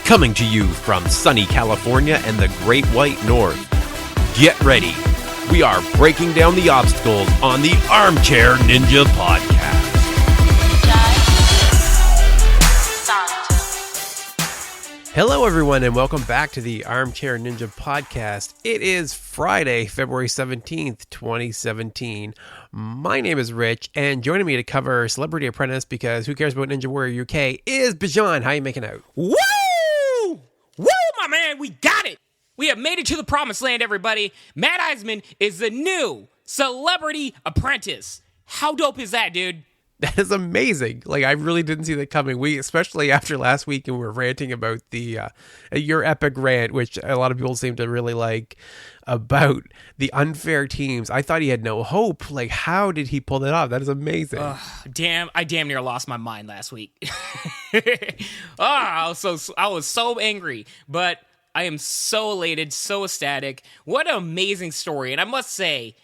Coming to you from sunny California and the Great White North. Get ready. We are breaking down the obstacles on the Armchair Ninja Podcast. Hello, everyone, and welcome back to the Armchair Ninja Podcast. It is Friday, February 17th, 2017. My name is Rich, and joining me to cover Celebrity Apprentice, because who cares about Ninja Warrior UK, is Bijan. How you making out? Woo! Woo, my man, we got it! We have made it to the promised land, everybody. Matt Eisman is the new Celebrity Apprentice. How dope is that, dude? That is amazing. Like, I really didn't see that coming. We, especially after last week, and we were ranting about the your epic rant, which a lot of people seem to really like, about the unfair teams. I thought he had no hope. Like, how did he pull that off? That is amazing. I damn near lost my mind last week. I was so angry, but I am so elated, so ecstatic. What an amazing story. And I must say,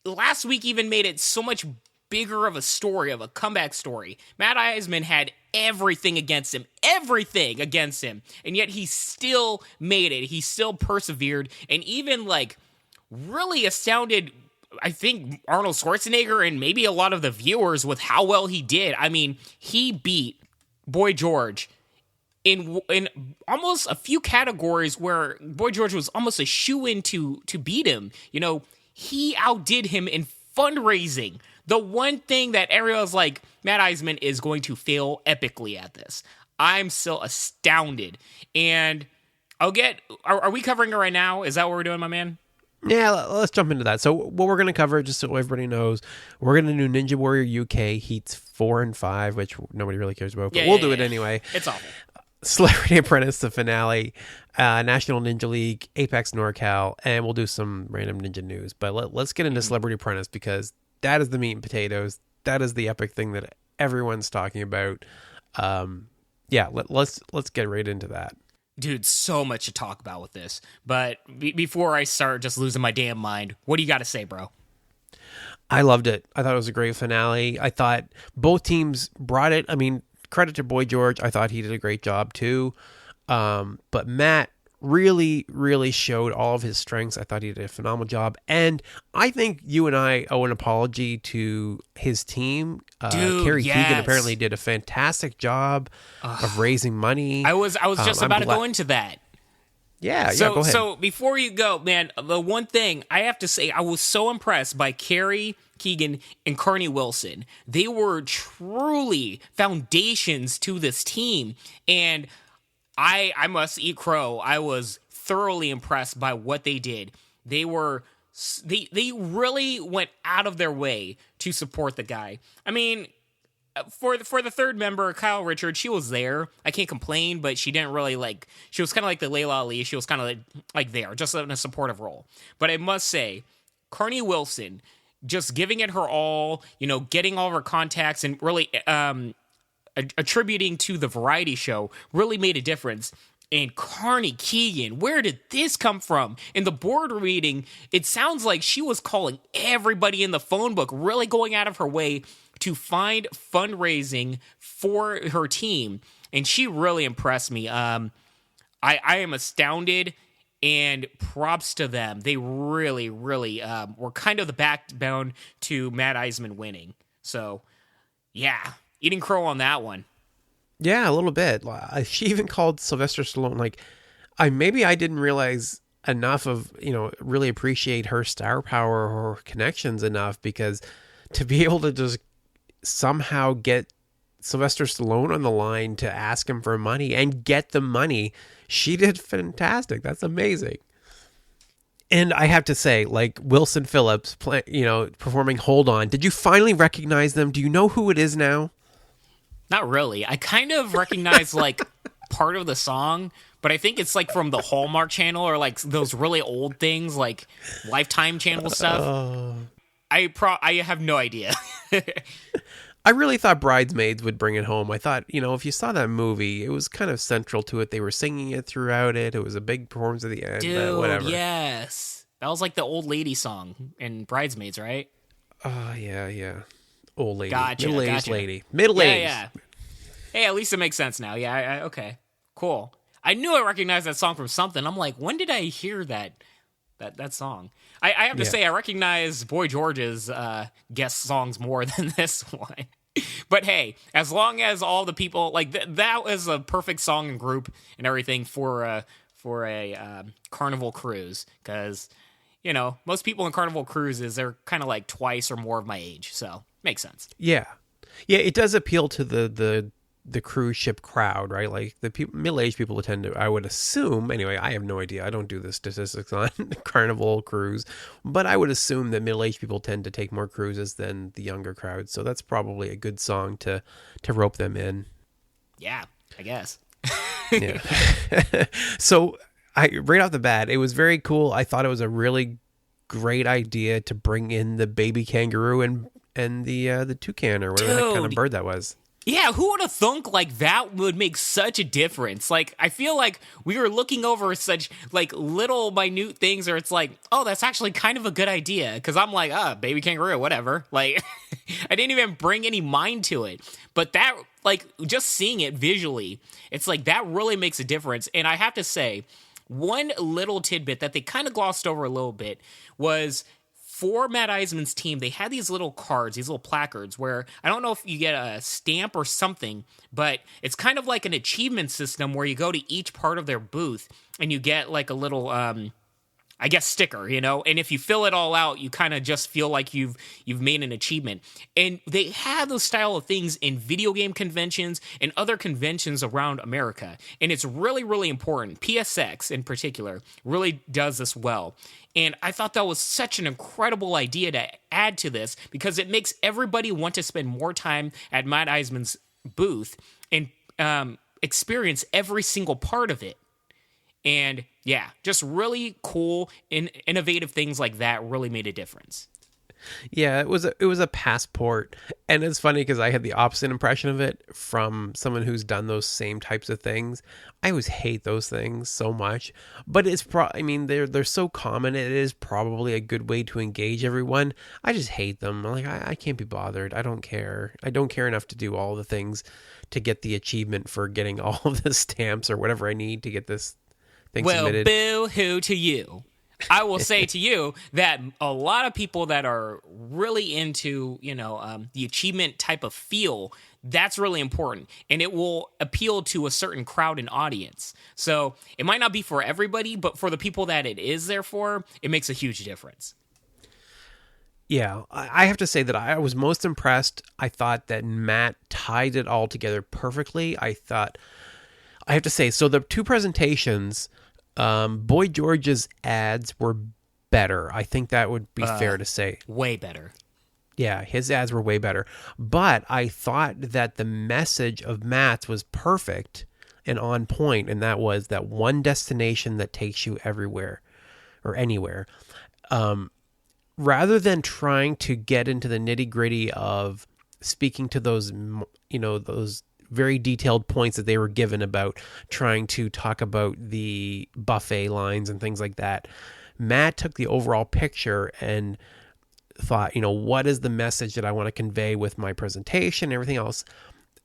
last week even made it so much bigger of a story, of a comeback story. Matt Eisman had everything against him, and yet he still made it. He still persevered, and even, like, really astounded, I think, Arnold Schwarzenegger and maybe a lot of the viewers with how well he did. I mean, he beat Boy George in almost a few categories where Boy George was almost a shoo-in to beat him. You know, he outdid him in fundraising. The one thing that everyone's like, Matt Eisman is going to fail epically at this. I'm still astounded. And are we covering it right now? Is that what we're doing, my man? Yeah, let's jump into that. So what we're going to cover, just so everybody knows, we're going to do Ninja Warrior UK Heats 4 and 5, which nobody really cares about, but we'll do it anyway. It's awful. Celebrity Apprentice, the finale, National Ninja League, Apex NorCal, and we'll do some random ninja news. But let's get into Celebrity Apprentice, because that is the meat and potatoes. That is the epic thing that everyone's talking about. Let's get right into that. Dude, so much to talk about with this. But before I start just losing my damn mind, what do you got to say, bro? I loved it. I thought it was a great finale. I thought both teams brought it. I mean, credit to Boy George. I thought he did a great job too. But Matt really, really showed all of his strengths. I thought he did a phenomenal job. And I think you and I owe an apology to his team. Carrie Keegan apparently did a fantastic job of raising money. I was just about to go into that. Yeah, go ahead. So before you go, man, the one thing I have to say, I was so impressed by Carrie Keegan and Carney Wilson. They were truly foundations to this team. And I must eat crow. I was thoroughly impressed by what they did. They really went out of their way to support the guy. I mean, for the third member, Kyle Richards, she was there. I can't complain, but she didn't really she was kind of like the Layla Ali. She was kind of like there, just in a supportive role. But I must say, Carney Wilson, just giving it her all, getting all of her contacts and really attributing to the variety show really made a difference. And Carney Keegan, where did this come from? In the board meeting, it sounds like she was calling everybody in the phone book, really going out of her way to find fundraising for her team. And she really impressed me. I am astounded, and props to them. They really, really were kind of the backbone to Matt Eisman winning. So, yeah. Eating crow on that one. Yeah, a little bit. She even called Sylvester Stallone. Maybe I didn't realize enough of, really appreciate her star power or her connections enough, because to be able to just somehow get Sylvester Stallone on the line to ask him for money and get the money, she did fantastic. That's amazing. And I have to say, Wilson Phillips, performing Hold On. Did you finally recognize them? Do you know who it is now? Not really. I kind of recognize part of the song, but I think it's from the Hallmark Channel or those really old things, like Lifetime Channel stuff. I have no idea. I really thought Bridesmaids would bring it home. I thought, if you saw that movie, it was kind of central to it. They were singing it throughout it. It was a big performance at the end. Dude, whatever. Yes. That was the old lady song in Bridesmaids, right? Oh, yeah. Old lady. Gotcha. Middle-aged lady. Middle-aged. Yeah. Hey, at least it makes sense now. Yeah, okay. Cool. I knew I recognized that song from something. I'm like, when did I hear that song? I have to say, I recognize Boy George's guest songs more than this one. But hey, as long as all the people like that was a perfect song and group and everything for a Carnival cruise, because most people in Carnival cruises, they're kind of like twice or more of my age, so makes sense. Yeah, it does appeal to the cruise ship crowd, right? Like the middle-aged people tend to, I would assume, anyway, I have no idea. I don't do the statistics on Carnival cruise, but I would assume that middle-aged people tend to take more cruises than the younger crowd. So that's probably a good song to rope them in. Yeah, I guess. Yeah. So right off the bat, it was very cool. I thought it was a really great idea to bring in the baby kangaroo and the toucan or whatever that kind of bird that was. Yeah, who would have thunk like that would make such a difference? Like, I feel like we were looking over such like little minute things, or it's like, oh, that's actually kind of a good idea. Because I'm like, baby kangaroo, whatever. Like, I didn't even bring any mind to it. But that, like, just seeing it visually, it's like that really makes a difference. And I have to say, one little tidbit that they kind of glossed over a little bit was, for Matt Eisman's team, they had these little cards, these little placards, where I don't know if you get a stamp or something, but it's kind of like an achievement system where you go to each part of their booth and you get like a little, I guess, sticker, and if you fill it all out, you kind of just feel like you've made an achievement. And they have those style of things in video game conventions and other conventions around America. And it's really, really important. PSX in particular really does this well. And I thought that was such an incredible idea to add to this, because it makes everybody want to spend more time at Matt Eisman's booth and experience every single part of it. And yeah, just really cool and innovative things like that really made a difference. Yeah, it was a passport, and it's funny because I had the opposite impression of it from someone who's done those same types of things. I always hate those things so much, but it's they're so common. It is probably a good way to engage everyone. I just hate them. Like I can't be bothered. I don't care. I don't care enough to do all the things to get the achievement for getting all of the stamps or whatever I need to get this thing submitted. Well, boo-hoo to you. I will say to you that a lot of people that are really into, the achievement type of feel, that's really important. And it will appeal to a certain crowd and audience. So it might not be for everybody, but for the people that it is there for, it makes a huge difference. Yeah, I have to say that I was most impressed. I thought that Matt tied it all together perfectly. I have to say, so the two presentations, Boy George's ads were better. I think that would be fair to say. Way better. Yeah, his ads were way better. But I thought that the message of Matt's was perfect and on point, and that was that one destination that takes you everywhere or anywhere. Rather than trying to get into the nitty-gritty of speaking to those, those very detailed points that they were given about trying to talk about the buffet lines and things like that, Matt took the overall picture and thought, what is the message that I want to convey with my presentation and everything else.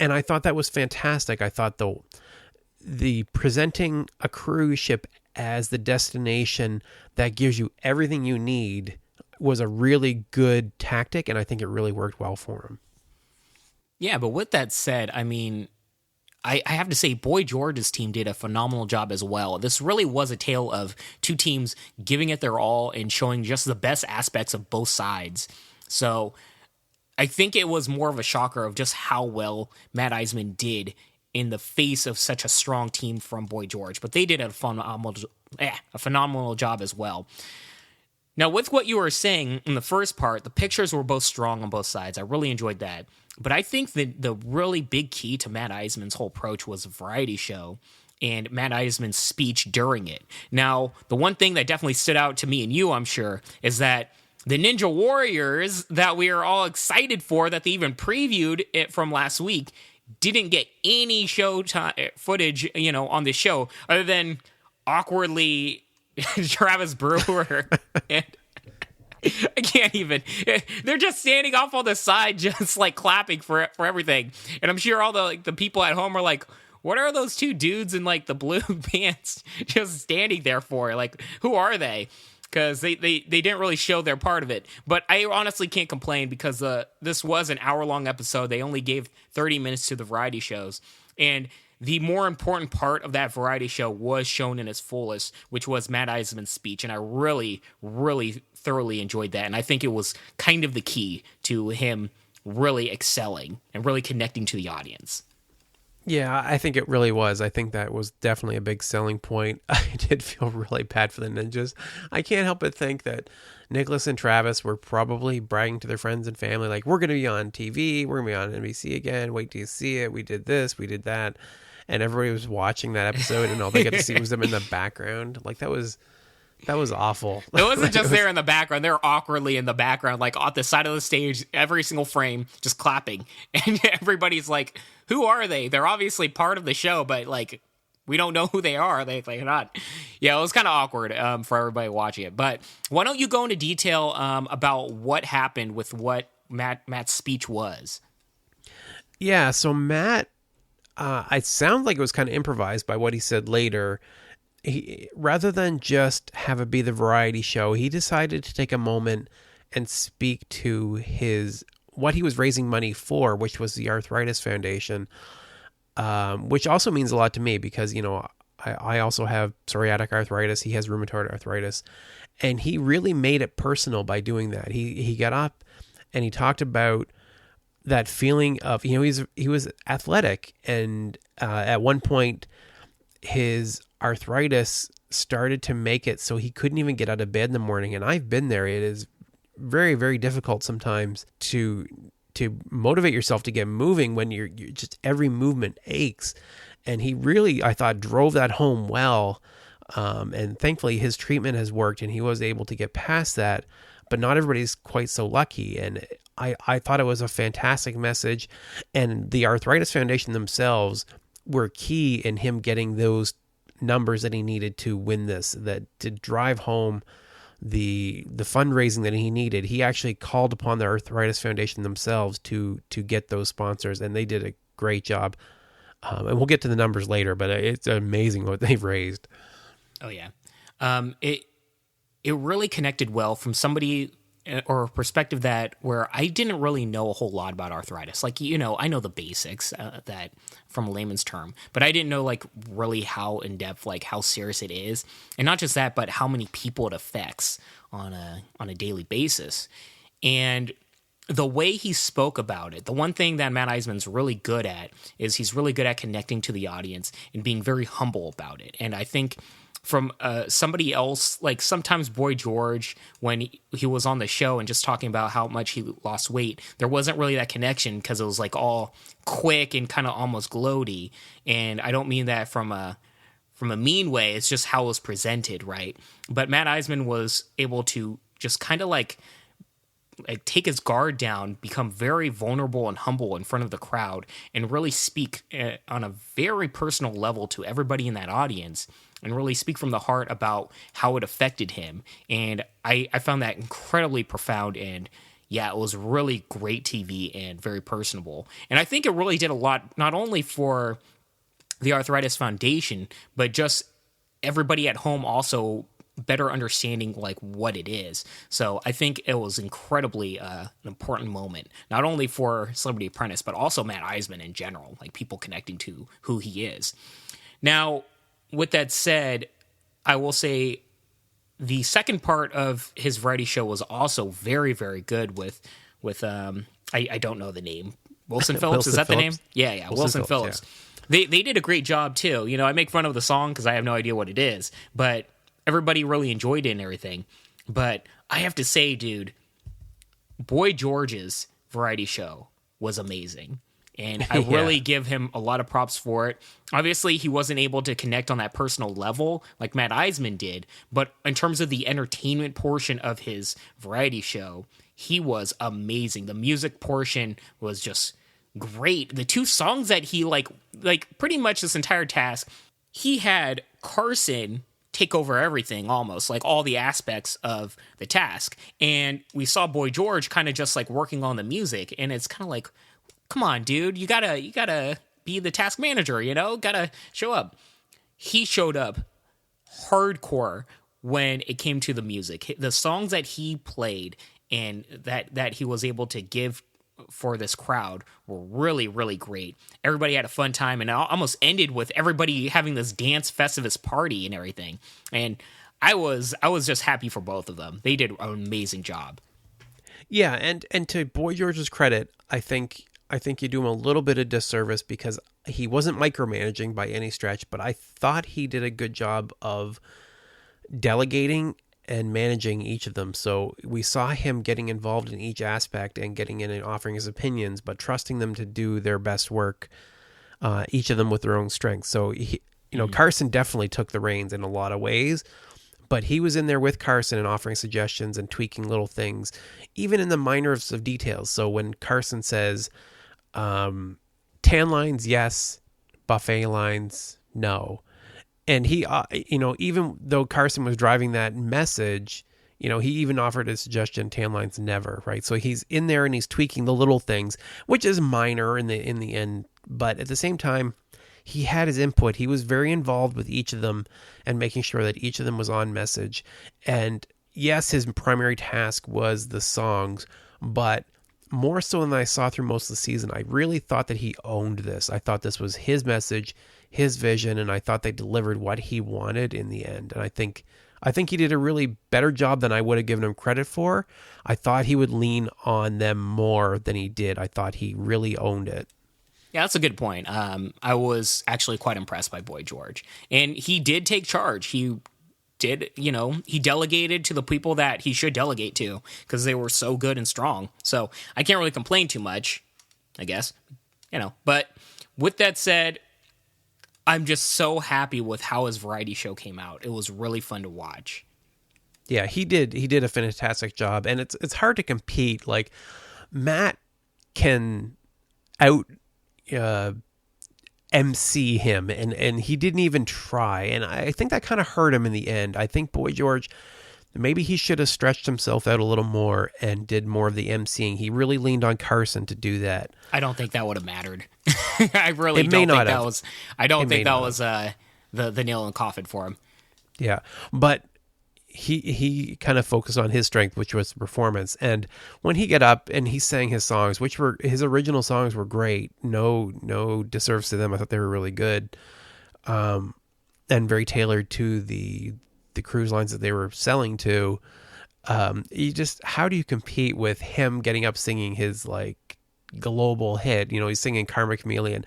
And I thought that was fantastic. I thought the presenting a cruise ship as the destination that gives you everything you need was a really good tactic, and I think it really worked well for him. Yeah, but with that said, I have to say Boy George's team did a phenomenal job as well. This really was a tale of two teams giving it their all and showing just the best aspects of both sides. So I think it was more of a shocker of just how well Matt Eisman did in the face of such a strong team from Boy George. But they did a phenomenal job as well. Now, with what you were saying in the first part, the pictures were both strong on both sides. I really enjoyed that. But I think that the really big key to Matt Eisman's whole approach was a variety show and Matt Eisman's speech during it. Now, the one thing that definitely stood out to me and you, I'm sure, is that the Ninja Warriors that we are all excited for, that they even previewed it from last week, didn't get any show footage, on the show, other than awkwardly Travis Brewer and I can't even. They're just standing off on the side, just like clapping for everything. And I'm sure all the people at home are like, what are those two dudes in like the blue pants just standing there for? Like, who are they? Because they didn't really show their part of it. But I honestly can't complain because this was an hour-long episode. They only gave 30 minutes to the variety shows. And the more important part of that variety show was shown in its fullest, which was Matt Eisman's speech. And I really, really thoroughly enjoyed that. And I think it was kind of the key to him really excelling and really connecting to the audience. Yeah, I think it really was. I think that was definitely a big selling point. I did feel really bad for the ninjas. I can't help but think that Nicholas and Travis were probably bragging to their friends and family, like, we're going to be on TV, we're going to be on NBC again, wait till you see it, we did this, we did that. And everybody was watching that episode, and all they got to see was them in the background. Like, that was awful. It wasn't just there in the background. They were awkwardly in the background, like on the side of the stage, every single frame, just clapping. And everybody's like, who are they? They're obviously part of the show, but like, we don't know who they are. They're not. Yeah, it was kind of awkward for everybody watching it. But why don't you go into detail about what happened with what Matt's speech was? Yeah, so Matt, it sounds like it was kind of improvised by what he said later. He, rather than just have it be the variety show, he decided to take a moment and speak to what he was raising money for, which was the Arthritis Foundation, which also means a lot to me because, I also have psoriatic arthritis. He has rheumatoid arthritis, and he really made it personal by doing that. He got up and he talked about that feeling of, he was athletic, and at one point his arthritis started to make it so he couldn't even get out of bed in the morning. And I've been there. It is very, very difficult sometimes to motivate yourself to get moving when you're just every movement aches. And he really, I thought, drove that home well. And thankfully his treatment has worked and he was able to get past that, but not everybody's quite so lucky. And I thought it was a fantastic message, and the Arthritis Foundation themselves were key in him getting those numbers that he needed to win this, that to drive home the fundraising that he needed. He actually called upon the Arthritis Foundation themselves to get those sponsors, and they did a great job. And we'll get to the numbers later, but it's amazing what they've raised. Oh yeah. It really connected well from somebody or a perspective that where I didn't really know a whole lot about arthritis. Like, I know the basics that from a layman's term, but I didn't know like really how in depth, like how serious it is. And not just that, but how many people it affects on a daily basis. And the way he spoke about it, the one thing that Matt Eisman's really good at is he's really good at connecting to the audience and being very humble about it. And I think from somebody else, like sometimes Boy George, when he was on the show and just talking about how much he lost weight, there wasn't really that connection because it was like all quick and kind of almost gloaty. And I don't mean that from a mean way. It's just how it was presented, right? But Matt Eisman was able to just kind of like take his guard down, become very vulnerable and humble in front of the crowd, and really speak on a very personal level to everybody in that audience, and really speak from the heart about how it affected him. And I found that incredibly profound, and yeah, it was really great TV and very personable. And I think it really did a lot, not only for the Arthritis Foundation, but just everybody at home also better understanding like what it is. So I think it was incredibly an important moment, not only for Celebrity Apprentice, but also Matt Eisman in general, like people connecting to who he is. Now, with that said, I will say the second part of his variety show was also very, very good with I don't know the name. Wilson Phillips, is that Phillips? The name? Yeah, Wilson Phillips. Yeah. They did a great job too. I make fun of the song because I have no idea what it is, but everybody really enjoyed it and everything. But I have to say, dude, Boy George's variety show was amazing. And I really give him a lot of props for it. Obviously, he wasn't able to connect on that personal level like Matt Eisman did. But in terms of the entertainment portion of his variety show, he was amazing. The music portion was just great. The two songs that he like pretty much this entire task, he had Carson take over everything, almost like all the aspects of the task. And we saw Boy George kind of just like working on the music. And it's kind of like, come on, dude, you gotta be the task manager, gotta show up. He showed up hardcore when it came to the music. The songs that he played and that he was able to give for this crowd were really, really great. Everybody had a fun time, and it almost ended with everybody having this dance festivus party and everything. And I was just happy for both of them. They did an amazing job. Yeah, and to Boy George's credit, I think you do him a little bit of disservice because he wasn't micromanaging by any stretch, but I thought he did a good job of delegating and managing each of them. So we saw him getting involved in each aspect and getting in and offering his opinions, but trusting them to do their best work, each of them with their own strengths. So, Carson definitely took the reins in a lot of ways, but he was in there with Carson and offering suggestions and tweaking little things, even in the minorest of details. So when Carson says, tan lines, yes, buffet lines, no. And he, even though Carson was driving that message, he even offered a suggestion, tan lines never, right? So he's in there and he's tweaking the little things, which is minor in the end. But at the same time, he had his input. He was very involved with each of them and making sure that each of them was on message. And yes, his primary task was the songs, but more so than I saw through most of the season, I really thought that he owned this. I thought this was his message, his vision, and I thought they delivered what he wanted in the end. And I think he did a really better job than I would have given him credit for. I thought he would lean on them more than he did. I thought he really owned it. Yeah, that's a good point. I was actually quite impressed by Boy George. And he did take charge. He did, he delegated to the people that he should delegate to because they were so good and strong. So I can't really complain too much, I guess, But with that said, I'm just so happy with how his variety show came out. It was really fun to watch. Yeah, he did a fantastic job, and it's hard to compete. Like, Matt can out MC him, and he didn't even try, and I think that kind of hurt him in the end. I think Boy George, maybe he should have stretched himself out a little more and did more of the MCing. He really leaned on Carson to do that. I don't think that would have mattered. I really don't think that was. I don't think that was the nail in the coffin for him. Yeah, but he kind of focused on his strength, which was the performance. And when he got up and he sang his songs, which were his original songs, were great. No disservice to them. I thought they were really good, and very tailored to the cruise lines that they were selling to. How do you compete with him getting up singing his like global hit? He's singing Karma Chameleon,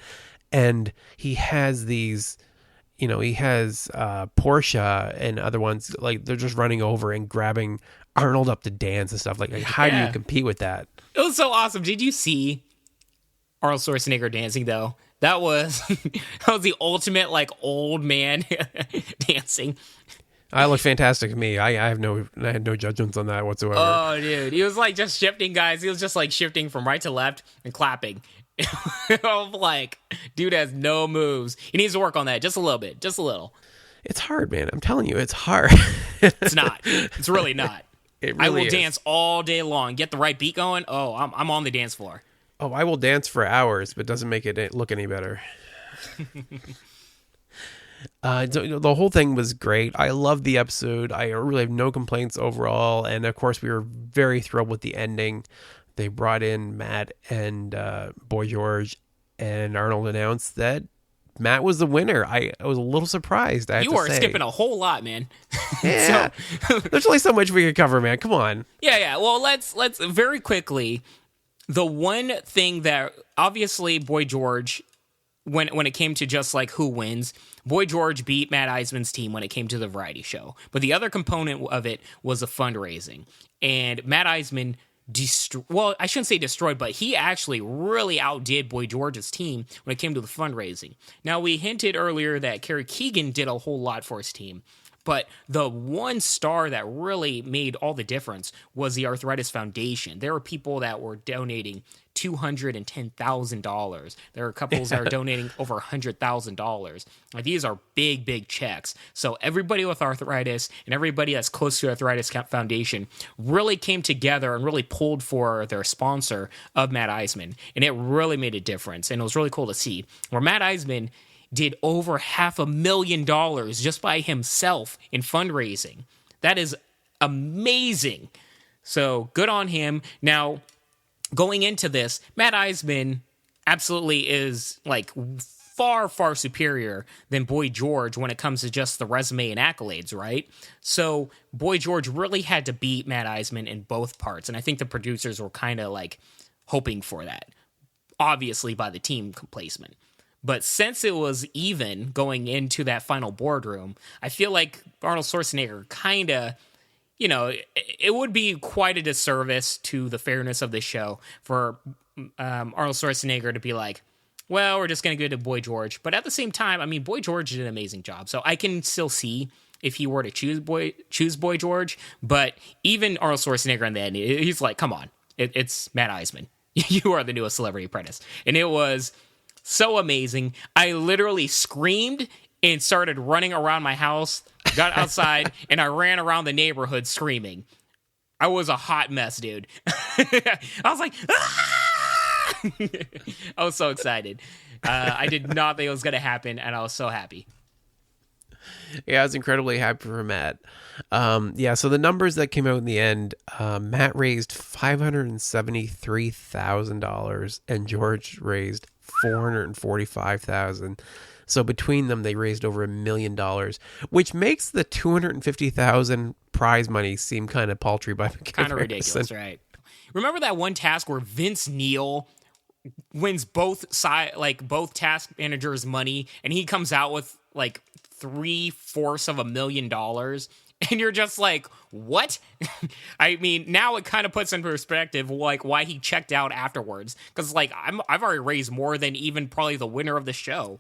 and he has these. He has Portia and other ones, like they're just running over and grabbing Arnold up to dance and stuff. Like how do you compete with that? It was so awesome. Did you see Arnold Schwarzenegger dancing though? That was the ultimate like old man dancing. I look fantastic to me. I had no judgments on that whatsoever. Oh, dude, he was like just shifting, guys. He was just like shifting from right to left and clapping. I'm like, dude has no moves. He needs to work on that just a little bit, just a little. It's hard, man. I'm telling you, it's hard. It's not. It's really not. It really I will is. dance all day long. Get the right beat going. Oh, I'm on the dance floor. Oh, I will dance for hours, but it doesn't make it look any better. The whole thing was great. I loved the episode. I really have no complaints overall. And of course, we were very thrilled with the ending. They brought in Matt and Boy George, and Arnold announced that Matt was the winner. I was a little surprised. You were skipping a whole lot, man. Yeah, there's only so much we could cover, man. Come on. Yeah. Well, let's very quickly. The one thing that obviously Boy George, when it came to just like who wins, Boy George beat Matt Eisman's team when it came to the variety show. But the other component of it was the fundraising, and Matt Eisman. I shouldn't say destroyed, but he actually really outdid Boy George's team when it came to the fundraising. Now, we hinted earlier that Kerry Keegan did a whole lot for his team, but the one star that really made all the difference was the Arthritis Foundation. There were people that were donating $210,000. There are couples that are donating over $100,000. Like, these are big, big checks. So everybody with arthritis and everybody that's close to Arthritis Foundation really came together and really pulled for their sponsor of Matt Eisman. And it really made a difference. And it was really cool to see where Matt Eisman did over $500,000 just by himself in fundraising. That is amazing. So good on him. Now, going into this, Matt Eisman absolutely is like far, far superior than Boy George when it comes to just the resume and accolades, right? So Boy George really had to beat Matt Eisman in both parts, and I think the producers were kind of like hoping for that, obviously by the team placement. But since it was even going into that final boardroom, I feel like Arnold Schwarzenegger kind of, you know, it would be quite a disservice to the fairness of the show for Arnold Schwarzenegger to be like, well, we're just going to go to Boy George. But at the same time, I mean, Boy George did an amazing job. So I can still see if he were to choose Boy George. But even Arnold Schwarzenegger in the end, he's like, come on, it's Matt Eisman. You are the newest Celebrity Apprentice. And it was so amazing. I literally screamed and started running around my house, got outside, and I ran around the neighborhood screaming. I was a hot mess, dude. I was like, ah! I was so excited. I did not think it was going to happen, and I was so happy. Yeah, I was incredibly happy for Matt. So the numbers that came out in the end, Matt raised $573,000 and George raised $445,000. So between them, they raised over $1 million, which makes the $250,000 prize money seem kind of paltry by comparison. Kind of ridiculous, right? Remember that one task where Vince Neil wins both task managers' money, and he comes out with like 3/4 of $1 million, and you're just like, what? I mean, now it kind of puts in perspective like why he checked out afterwards, because like I've already raised more than even probably the winner of the show.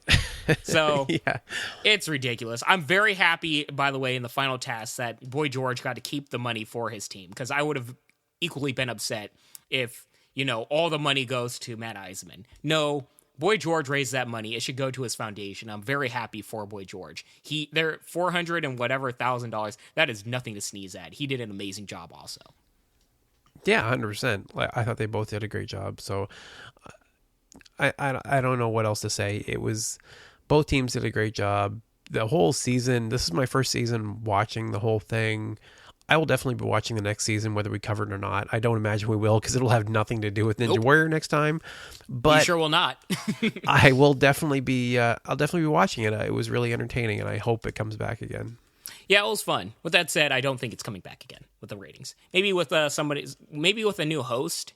So yeah, it's ridiculous. I'm very happy, by the way, in the final task that Boy George got to keep the money for his team, because I would have equally been upset if, you know, all the money goes to Matt Eisman. No, Boy George raised that money. It should go to his foundation. I'm very happy for Boy George. They're $400 and whatever $1,000. That is nothing to sneeze at. He did an amazing job also. Yeah, 100%. I thought they both did a great job. So I don't know what else to say. It was, both teams did a great job. The whole season, this is my first season watching the whole thing. I will definitely be watching the next season, whether we cover it or not. I don't imagine we will, because it'll have nothing to do with Ninja Warrior next time. But you sure will not. I will definitely be. I'll definitely be watching it. It was really entertaining, and I hope it comes back again. Yeah, it was fun. With that said, I don't think it's coming back again with the ratings. Maybe with maybe with a new host.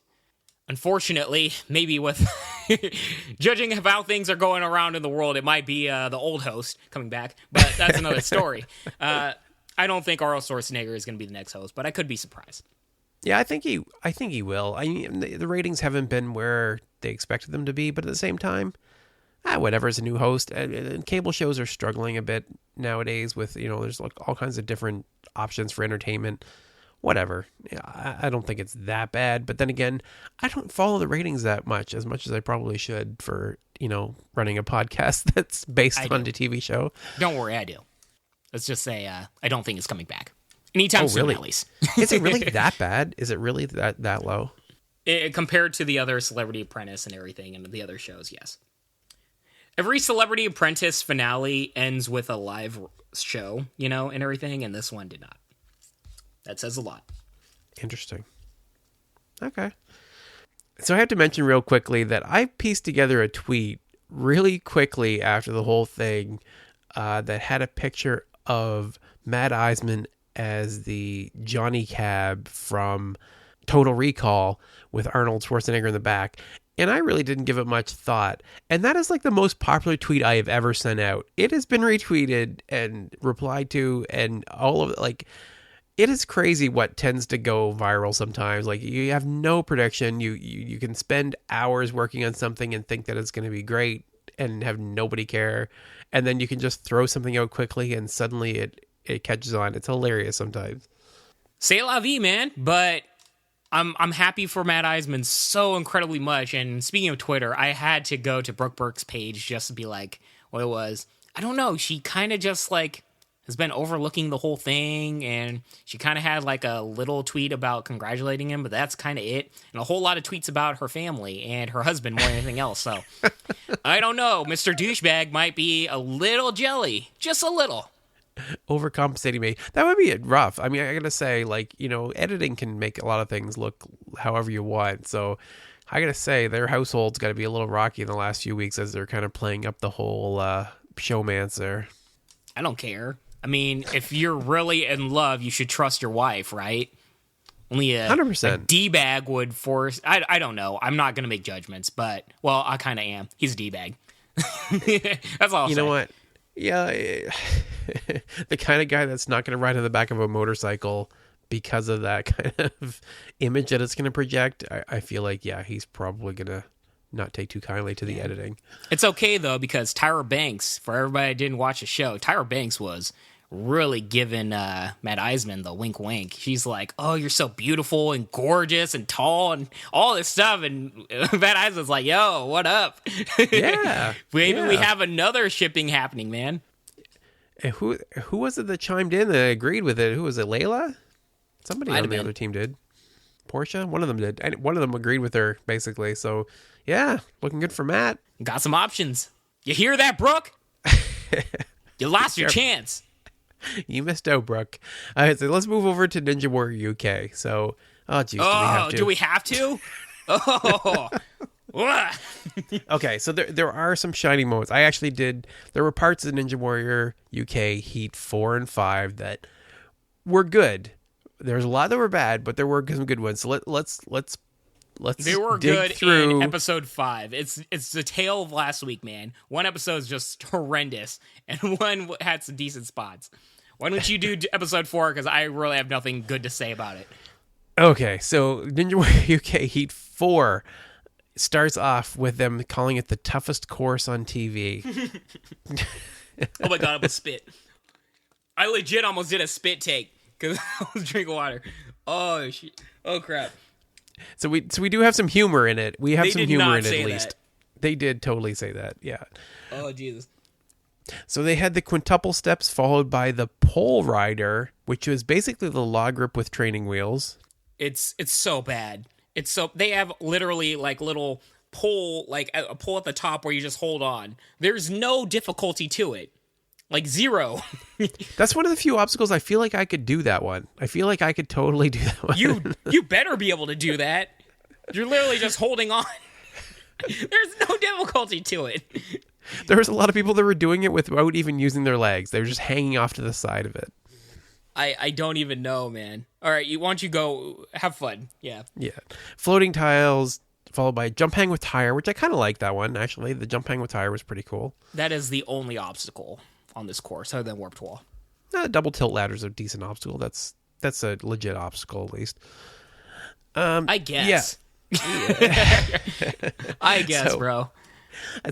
Unfortunately, maybe with judging of how things are going around in the world, it might be the old host coming back. But that's another story. I don't think Arnold Schwarzenegger is going to be the next host, but I could be surprised. Yeah, I think he will. I mean, the ratings haven't been where they expected them to be, but at the same time, whatever. As a new host, and cable shows are struggling a bit nowadays with, you know, there's like all kinds of different options for entertainment. Whatever. Yeah, I don't think it's that bad, but then again, I don't follow the ratings that much as I probably should for, you know, running a podcast that's based on the TV show. Don't worry, I do. Let's just say I don't think it's coming back anytime soon, really? At least. Is it really that bad? Is it really that low? Compared to the other Celebrity Apprentice and everything and the other shows, yes. Every Celebrity Apprentice finale ends with a live show, you know, and everything, and this one did not. That says a lot. Interesting. Okay. So I have to mention real quickly that I pieced together a tweet really quickly after the whole thing that had a picture of Matt Eisman as the Johnny Cab from Total Recall with Arnold Schwarzenegger in the back. And I really didn't give it much thought. And that is like the most popular tweet I have ever sent out. It has been retweeted and replied to, and all of it. Like, it is crazy what tends to go viral sometimes. Like, you have no prediction. You can spend hours working on something and think that it's going to be great and have nobody care. And then you can just throw something out quickly and suddenly it catches on. It's hilarious sometimes. C'est la vie, man. But I'm happy for Matt Eisman so incredibly much. And speaking of Twitter, I had to go to Brooke Burke's page just to be like, what it was. I don't know. She kind of just like has been overlooking the whole thing, and she kind of had like a little tweet about congratulating him, but that's kind of it. And a whole lot of tweets about her family and her husband more than anything else. So I don't know. Mr. Douchebag might be a little jelly, just a little. Overcompensating me. That would be rough. I mean, I gotta say, like, editing can make a lot of things look however you want. So I gotta say, their household's got to be a little rocky in the last few weeks as they're kind of playing up the whole showmancer. I don't care. I mean, if you're really in love, you should trust your wife, right? Only a 100%. D-bag would force... I don't know. I'm not going to make judgments, but, well, I kind of am. He's a D-bag. That's all I'll say. You know what? Yeah, the kind of guy that's not going to ride on the back of a motorcycle because of that kind of image that it's going to project, I feel like, yeah, he's probably going to not take too kindly to the editing. It's okay, though, because Tyra Banks, for everybody that didn't watch the show, Tyra Banks was really giving Matt Eisman the wink wink. She's like, oh, you're so beautiful and gorgeous and tall and all this stuff. And Matt Eisman's like, yo, what up? Yeah. Maybe we have another shipping happening, man. And who was it that chimed in that agreed with it? Who was it, Layla? Somebody on the other team did. Portia? One of them did. And one of them agreed with her, basically. So, yeah, looking good for Matt. Got some options. You hear that, Brooke? You lost your chance. You missed out, Brooke. All right, so let's move over to Ninja Warrior UK. So, do we have to? Oh. Okay, so there are some shining moments. There were parts of Ninja Warrior UK Heat 4 and 5 that were good. There's a lot that were bad, but there were some good ones. So let's they were dig good through. In episode 5. It's the tale of last week, man. One episode is just horrendous, and one had some decent spots. Why don't you do episode 4? Because I really have nothing good to say about it. Okay, so Ninja Warrior UK Heat 4 starts off with them calling it the toughest course on TV. Oh my god, I almost spit. I legit almost did a spit take because I was drinking water. Oh shit! Oh crap! So we do have some humor in it. We have some humor in it at least. That. They did totally say that. Yeah. Oh Jesus. So they had the quintuple steps followed by the pole rider, which was basically the log grip with training wheels. It's so bad. They have literally like little pole, like a pole at the top where you just hold on. There's no difficulty to it. Like zero. That's one of the few obstacles I feel like I could do that one. I feel like I could totally do that one. You better be able to do that. You're literally just holding on. There's no difficulty to it. There was a lot of people that were doing it without even using their legs. They were just hanging off to the side of it. I don't even know, man. All right, why don't you go have fun? Yeah. Yeah. Floating tiles followed by jump hang with tire, which I kind of like that one, actually. The jump hang with tire was pretty cool. That is the only obstacle on this course other than warped wall. Double tilt ladder's a decent obstacle. That's a legit obstacle, at least. I guess. Yeah. I guess, bro.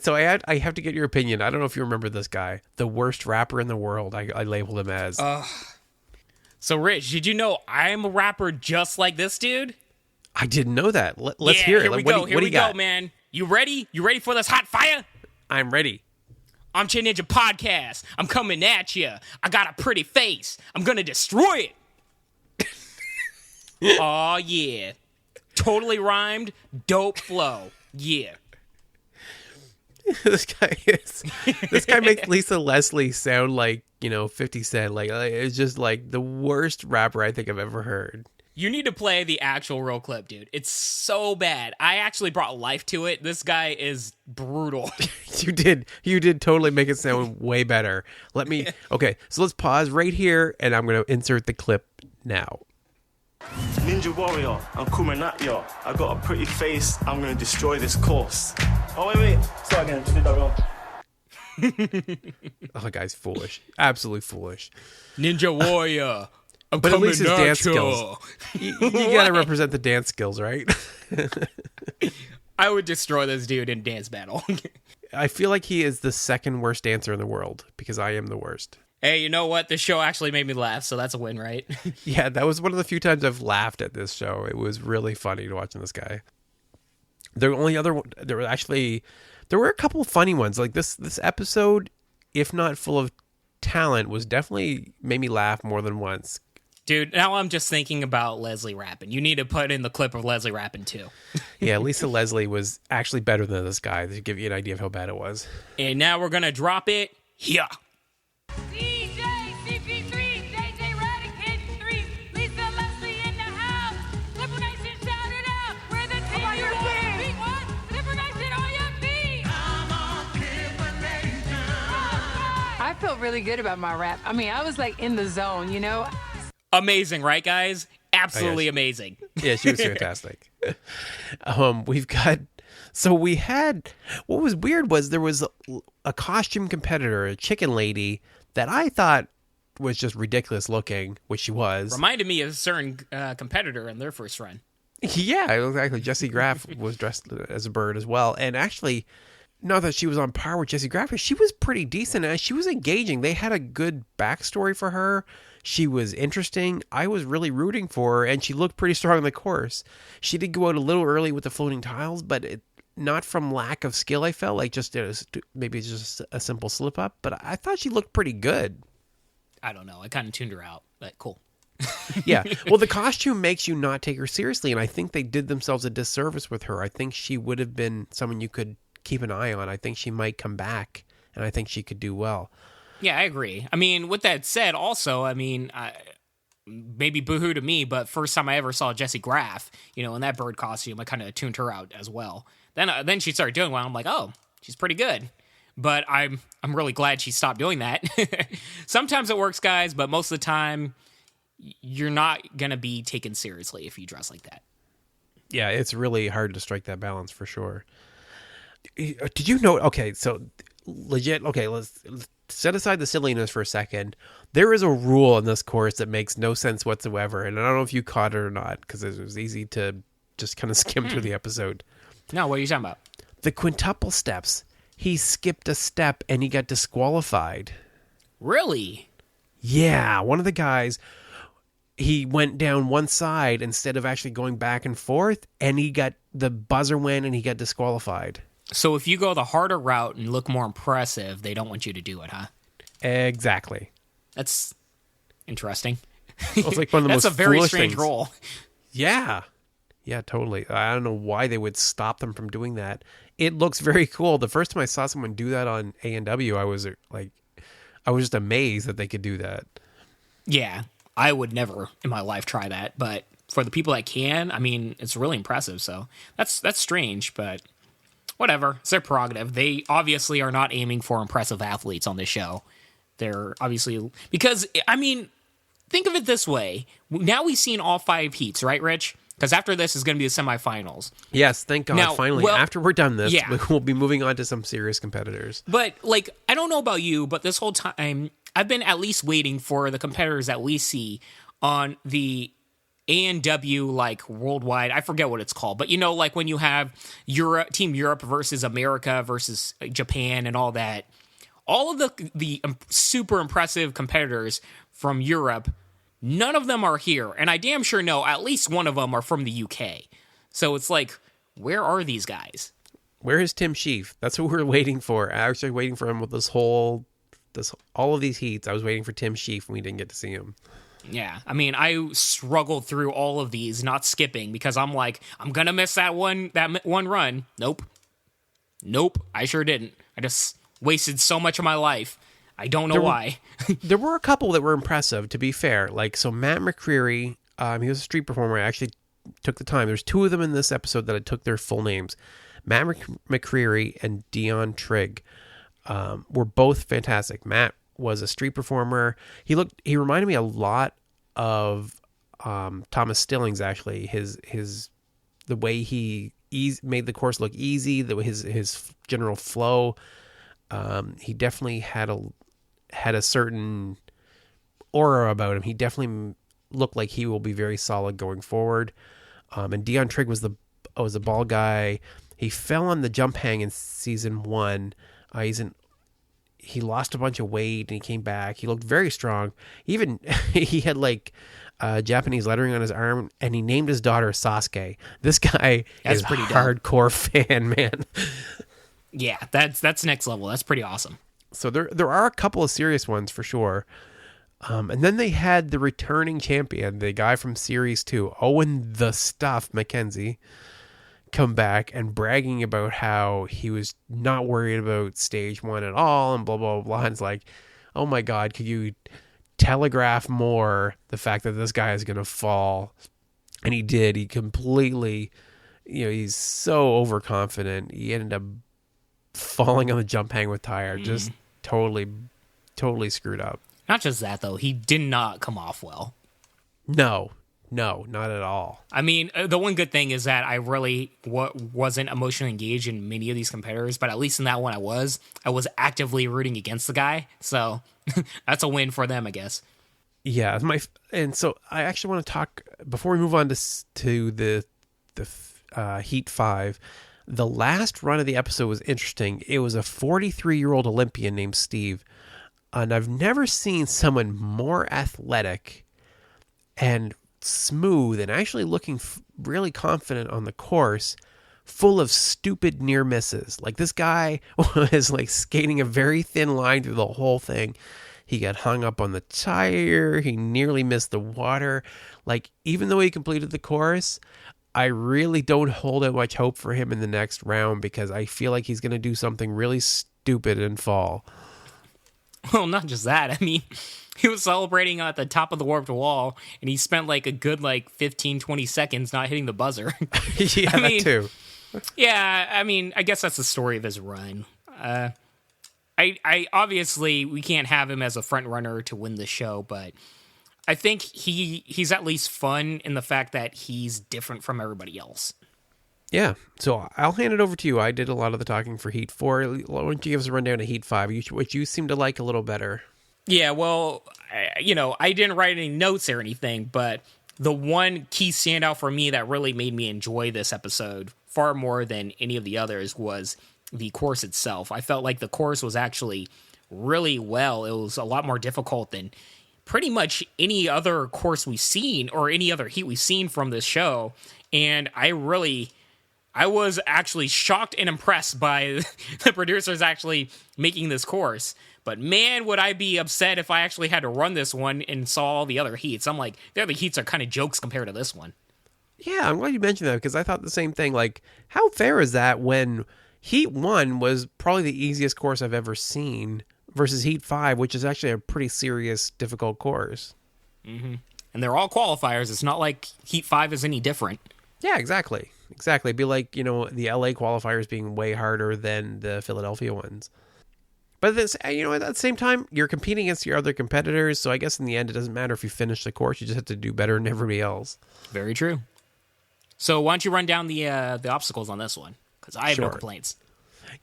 So I have to get your opinion. I don't know if you remember this guy. The worst rapper in the world, I labeled him as. So, Rich, did you know I'm a rapper just like this dude? I didn't know that. Let's hear it. Here we go, man. You ready? You ready for this hot fire? I'm ready. I'm Chin Ninja Podcast. I'm coming at you. I got a pretty face. I'm going to destroy it. Oh, yeah. Totally rhymed. Dope flow. Yeah. This guy makes Lisa Leslie sound like, 50 Cent. Like, it's just like the worst rapper I think I've ever heard. You need to play the actual real clip, dude. It's so bad. I actually brought life to it. This guy is brutal. You did totally make it sound way better. Okay, so let's pause right here and I'm going to insert the clip now. Ninja Warrior, I'm coming at you. I got a pretty face, I'm going to destroy this course. Oh, wait. Start again, just did that wrong. Oh, the guy's foolish. Absolutely foolish. Ninja Warrior. But at least his dance skills. You gotta represent the dance skills, right? I would destroy this dude in dance battle. I feel like he is the second worst dancer in the world because I am the worst. Hey, you know what? This show actually made me laugh, so that's a win, right? Yeah, that was one of the few times I've laughed at this show. It was really funny watching this guy. The only other one, there were a couple of funny ones. Like this episode, if not full of talent, was definitely made me laugh more than once. Dude, now I'm just thinking about Leslie rapping. You need to put in the clip of Leslie rapping, too. Yeah, Lisa Leslie was actually better than this guy, to give you an idea of how bad it was. And now we're going to drop it here. DJ, CP3, JJ Radic, 3, Lisa Leslie in the house. Slipper Nation, shout it out. We're the team. On your feet. What? Slipper Nation, on your feet. I'm on Slipper Nation. I felt really good about my rap. I mean, I was like in the zone, you know? Amazing, right, guys? Absolutely amazing. Yeah, she was fantastic. We had, what was weird was there was a costume competitor, a chicken lady, that I thought was just ridiculous looking, which she was. Reminded me of a certain competitor in their first run. Yeah, exactly. Jessie Graff was dressed as a bird as well. And actually, not that she was on par with Jessie Graff, but she was pretty decent and she was engaging. They had a good backstory for her. She was interesting. I was really rooting for her, and she looked pretty strong in the course. She did go out a little early with the floating tiles, but not from lack of skill, I felt like maybe just a simple slip up. But I thought she looked pretty good. I don't know. I kind of tuned her out, but cool. Yeah. Well, the costume makes you not take her seriously, and I think they did themselves a disservice with her. I think she would have been someone you could keep an eye on. I think she might come back, and I think she could do well. Yeah, I agree. I mean, with that said, also, I mean, maybe boohoo to me, but first time I ever saw Jessie Graff, in that bird costume, I kind of tuned her out as well. Then she started doing well. I'm like, oh, she's pretty good. But I'm really glad she stopped doing that. Sometimes it works, guys, but most of the time, you're not going to be taken seriously if you dress like that. Yeah, it's really hard to strike that balance for sure. Did you know? Okay, so legit. Okay, let's set aside the silliness for a second. There is a rule in this course that makes no sense whatsoever, and I don't know if you caught it or not because it was easy to just kind of skim through the episode. No, what are you talking about? The quintuple steps. He skipped a step and he got disqualified. Really? Yeah, one of the guys, he went down one side instead of actually going back and forth, and the buzzer went and he got disqualified. So if you go the harder route and look more impressive, they don't want you to do it, huh? Exactly. That's interesting. Well, it's like one of the That's most a very foolish strange things. role. Yeah. Yeah, totally. I don't know why they would stop them from doing that. It looks very cool. The first time I saw someone do that on ANW, I was just amazed that they could do that. Yeah, I would never in my life try that, but for the people that can, I mean, it's really impressive. So that's strange, but whatever. It's their prerogative. They obviously are not aiming for impressive athletes on this show. They're obviously, because, I mean, think of it this way. Now we've seen all 5 heats, right, Rich? Because after this is going to be the semifinals. Yes, thank God. Now, finally, after we're done this, yeah. we'll be moving on to some serious competitors. But, I don't know about you, but this whole time, I've been at least waiting for the competitors that we see on the ANW, worldwide, I forget what it's called, but when you have Team Europe versus America versus Japan and all that, all of the super impressive competitors from Europe, none of them are here, and I damn sure know at least one of them are from the UK. So it's where are these guys? Where is Tim Sheaf? That's what we're waiting for. I was waiting for him with all of these heats. I was waiting for Tim Sheaf, and we didn't get to see him. Yeah, I mean, I struggled through all of these, not skipping, because I'm I'm gonna miss that one run. Nope, I sure didn't. I just wasted so much of my life. I don't know why. There were a couple that were impressive, to be fair. So Matt McCreary, he was a street performer. I actually took the time. There's 2 of them in this episode that I took their full names. Matt McCreary and Dion Trigg were both fantastic. Matt was a street performer. He reminded me a lot of Thomas Stillings, actually. The way he made the course look easy, his general flow. He definitely had a certain aura about him. He definitely looked like he will be very solid going forward. And Dion Trigg was a ball guy. He fell on the jump hang in season 1. he lost a bunch of weight and he came back. He looked very strong. Even he had like Japanese lettering on his arm, and he named his daughter Sasuke. This guy is pretty dope. hardcore fan, man. Yeah, that's next level. That's pretty awesome. So there are a couple of serious ones for sure. And then they had the returning champion, the guy from Series 2, Owen the Stuff McKenzie, come back and bragging about how he was not worried about stage 1 at all and blah, blah, blah. And it's like, oh my God, could you telegraph more the fact that this guy is going to fall? And he did. He completely, he's so overconfident. He ended up falling on the jump hang with tire, just totally screwed up. Not just that, though. He did not come off well. No, not at all. I mean, the one good thing is that I really wasn't emotionally engaged in many of these competitors, but at least in that one I was actively rooting against the guy. So that's a win for them, I guess. Yeah, and so I actually want to talk, before we move on to the Heat 5, the last run of the episode was interesting. It was a 43-year-old Olympian named Steve, and I've never seen someone more athletic and smooth and actually looking really confident on the course, full of stupid near misses. Like, this guy was like skating a very thin line through the whole thing. He got hung up on the tire. He nearly missed the water. Like, even though he completed the course, I really don't hold out much hope for him in the next round, because I feel like he's going to do something really stupid and fall. Well, not just that. I mean, he was celebrating at the top of the warped wall, and he spent like a good 15, 20 seconds not hitting the buzzer. Yeah, that too. Yeah, I mean, I guess that's the story of his run. I obviously, we can't have him as a front runner to win the show, but I think he's at least fun in the fact that he's different from everybody else. Yeah, so I'll hand it over to you. I did a lot of the talking for Heat 4. Why don't you give us a rundown of Heat 5, which you seem to like a little better? Yeah, well, I didn't write any notes or anything, but the one key standout for me that really made me enjoy this episode far more than any of the others was the course itself. I felt like the course was actually really well. It was a lot more difficult than pretty much any other course we've seen or any other Heat we've seen from this show, and I was actually shocked and impressed by the producers actually making this course. But man, would I be upset if I actually had to run this one and saw all the other heats. I'm like, the other heats are kind of jokes compared to this one. Yeah, I'm glad you mentioned that, because I thought the same thing. Like, how fair is that when Heat 1 was probably the easiest course I've ever seen versus Heat 5, which is actually a pretty serious, difficult course. Mm-hmm. And they're all qualifiers. It's not like Heat 5 is any different. Yeah, exactly. It'd be like, the LA qualifiers being way harder than the Philadelphia ones. But this, at the same time, you're competing against your other competitors, so I guess in the end, it doesn't matter if you finish the course. You just have to do better than everybody else. Very true. So why don't you run down the obstacles on this one? Because I have no complaints.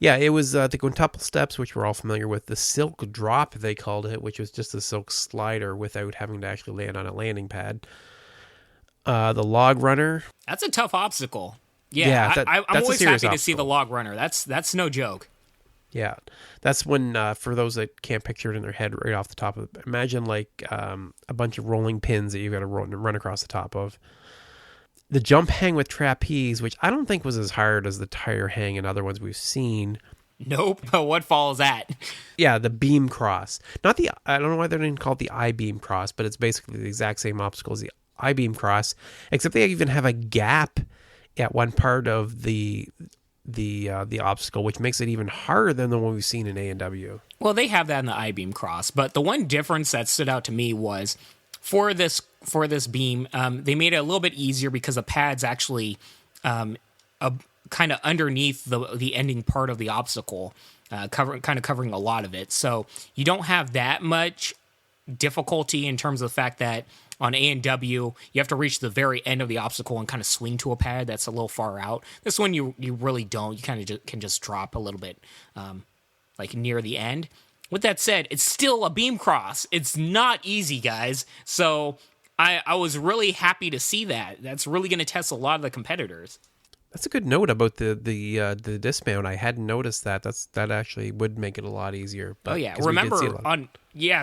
Yeah, it was the quintuple steps, which we're all familiar with. The silk drop, they called it, which was just a silk slider without having to actually land on a landing pad. The log runner. That's a tough obstacle. Yeah, I'm always happy to see the log runner. That's no joke. Yeah, that's when, for those that can't picture it in their head right off the top of it, imagine like a bunch of rolling pins that you've got to run across the top of. The jump hang with trapeze, which I don't think was as hard as the tire hang and other ones we've seen. Nope. What follows that? Yeah, the beam cross. I don't know why they didn't call it the I-beam cross, but it's basically the exact same obstacle as the I-beam cross, except they even have a gap at one part of the obstacle, which makes it even harder than the one we've seen in A&W. Well, they have that in the I-beam cross, but the one difference that stood out to me was for this beam, they made it a little bit easier because the pad's actually kind of underneath the ending part of the obstacle, covering a lot of it. So you don't have that much difficulty in terms of the fact that on A&W, you have to reach the very end of the obstacle and kind of swing to a pad that's a little far out. This one, you really don't. You kind of can just drop a little bit, like near the end. With that said, it's still a beam cross. It's not easy, guys. So I was really happy to see that. That's really going to test a lot of the competitors. That's a good note about the dismount. I hadn't noticed that. That actually would make it a lot easier. But, Oh yeah, 'cause we did see a remember lot. on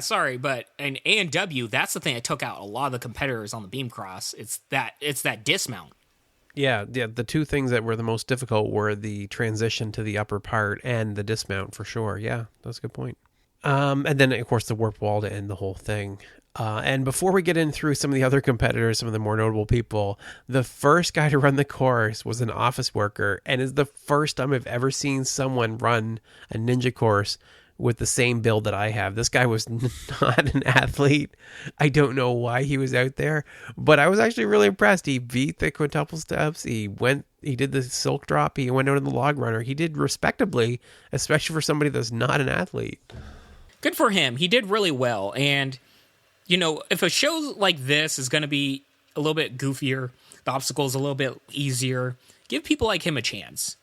sorry, but in ANW, that's the thing that took out a lot of the competitors on the beam cross. It's that dismount. Yeah, the two things that were the most difficult were the transition to the upper part and the dismount for sure. Yeah, that's a good point. And then, of course, the warp wall to end the whole thing. And before we get in through some of the other competitors, some of the more notable people, the first guy to run the course was an office worker, and is the first time I've ever seen someone run a ninja course with the same build that I have. This guy was not an athlete. I don't know why he was out there, but I was actually really impressed. He beat the quintuple steps. He did the silk drop. He went out on the log runner. He did respectably, especially for somebody that's not an athlete. Good for him. He did really well. And, you know, if a show like this is going to be a little bit goofier, the obstacles a little bit easier, give people like him a chance.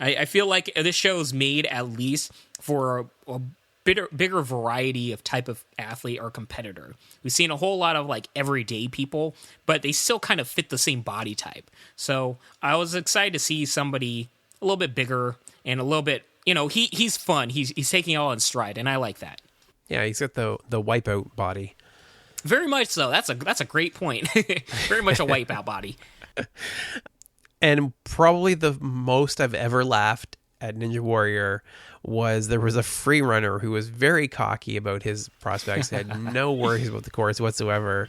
I feel like this show is made at least for a bigger variety of type of athlete or competitor. We've seen a whole lot of like everyday people, but they still kind of fit the same body type. So I was excited to see somebody a little bit bigger and a little bit, you know, he's fun. He's taking it all in stride, and I like that. Yeah, he's got the wipeout body. Very much so. That's a great point. Very much a wipeout body. And probably the most I've ever laughed at Ninja Warrior was there was a free runner who was very cocky about his prospects, had no worries about the course whatsoever.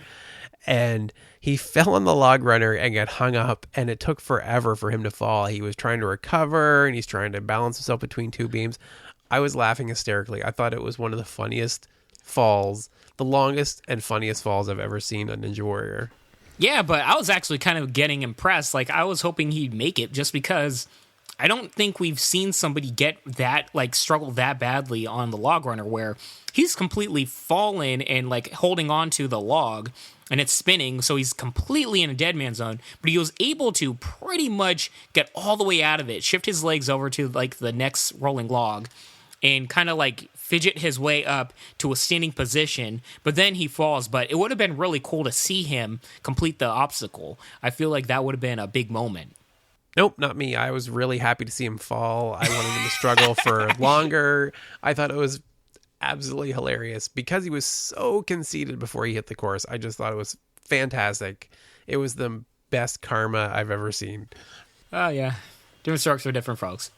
And he fell on the log runner and got hung up, and it took forever for him to fall. He was trying to recover, and he's trying to balance himself between two beams. I was laughing hysterically. I thought it was one of the funniest falls, the longest and funniest falls I've ever seen on Ninja Warrior. Yeah, but I was actually kind of getting impressed. Like, I was hoping he'd make it just because I don't think we've seen somebody get that, like, struggle that badly on the log runner where he's completely fallen and, like, holding on to the log and it's spinning, so he's completely in a dead man zone, but he was able to pretty much get all the way out of it, shift his legs over to, like, the next rolling log and kind of, like, fidget his way up to a standing position, but then he falls. But it would have been really cool to see him complete the obstacle. I feel like that would have been a big moment. Nope, not me. I was really happy to see him fall. I wanted him to struggle for longer. I thought it was absolutely hilarious because he was so conceited before he hit the course. I just thought it was fantastic. It was the best karma I've ever seen. Oh, yeah. Different strokes for different folks.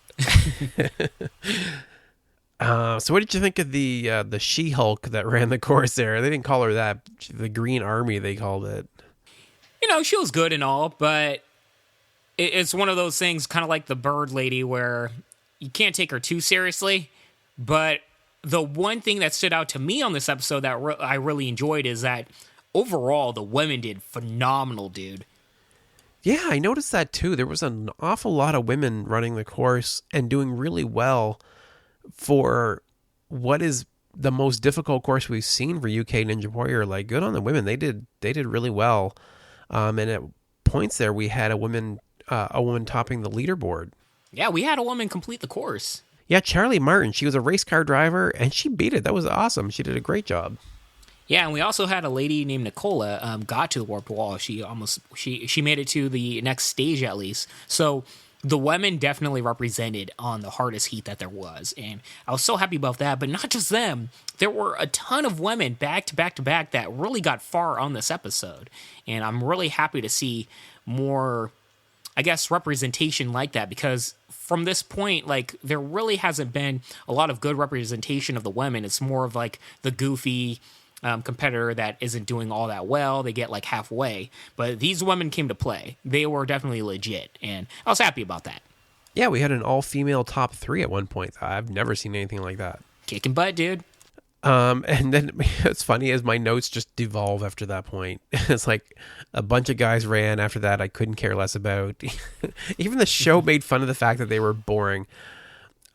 So what did you think of the She-Hulk that ran the course there? They didn't call her that. The Green Army, they called it. You know, she was good and all, but it's one of those things kind of like the Bird Lady where you can't take her too seriously. But the one thing that stood out to me on this episode that I really enjoyed is that overall the women did phenomenal, dude. Yeah, I noticed that too. There was an awful lot of women running the course and doing really well for what is the most difficult course we've seen for UK Ninja Warrior. Like, good on the women. They did really well. And at points there, we had a woman topping the leaderboard. Yeah, we had a woman complete the course. Yeah, Charlie Martin. She was a race car driver, and she beat it. That was awesome. She did a great job. Yeah, and we also had a lady named Nicola got to the warped wall. She made it to the next stage at least. So the women definitely represented on the hardest heat that there was, and I was so happy about that. But not just them. There were a ton of women back to back to back that really got far on this episode, and I'm really happy to see more, I guess, representation like that, because from this point, like, there really hasn't been a lot of good representation of the women. It's more of like the goofy competitor that isn't doing all that well. They get like halfway, but these women came to play. They were definitely legit, and I was happy about that. Yeah, we had an all-female top 3 at one point. I've never seen anything like that. Kicking butt, dude. And then it's funny as my notes just devolve after that point. It's like a bunch of guys ran after that I couldn't care less about. Even the show made fun of the fact that they were boring.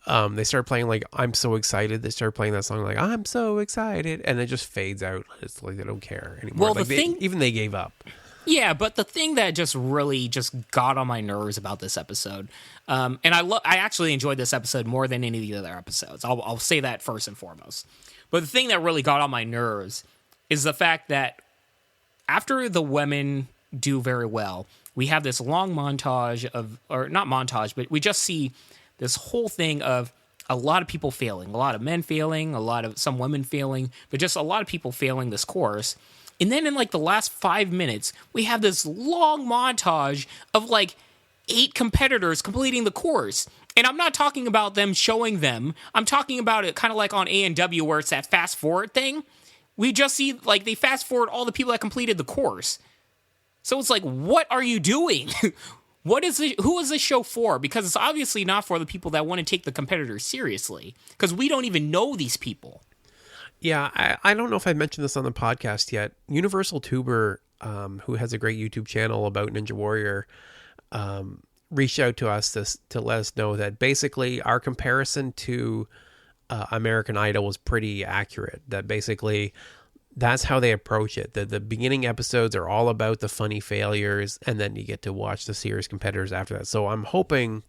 They started playing like I'm so excited. They started playing that song like I'm so excited, and it just fades out. It's like they don't care anymore. Well, like they gave up. Yeah, but the thing that just really just got on my nerves about this episode, and I actually enjoyed this episode more than any of the other episodes. I'll say that first and foremost. But the thing that really got on my nerves is the fact that after the women do very well, we have this long montage of, or not montage, but we just see this whole thing of a lot of people failing, a lot of men failing, some women failing, but just a lot of people failing this course. And then in like the last 5 minutes, we have this long montage of like 8 competitors completing the course. And I'm not talking about them showing them. I'm talking about it kind of like on ANW where it's that fast forward thing. We just see like they fast forward all the people that completed the course. So it's like, what are you doing? Who is this show for? Because it's obviously not for the people that want to take the competitors seriously. Because we don't even know these people. Yeah, I don't know if I mentioned this on the podcast yet. Universal Tuber, who has a great YouTube channel about Ninja Warrior, reached out to us to let us know that basically our comparison to American Idol was pretty accurate. That basically that's how they approach it. The beginning episodes are all about the funny failures, and then you get to watch the serious competitors after that. So I'm hoping,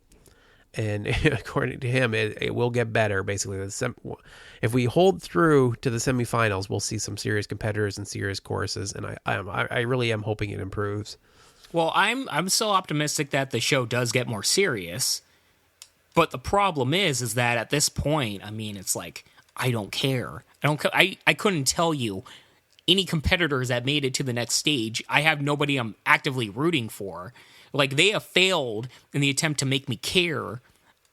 and according to him, it will get better. Basically, if we hold through to the semifinals, we'll see some serious competitors and serious courses, and I really am hoping it improves. Well, I'm so optimistic that the show does get more serious, but the problem is that at this point, I mean, it's like I don't care. I couldn't tell you any competitors that made it to the next stage. I have nobody I'm actively rooting for. Like, they have failed in the attempt to make me care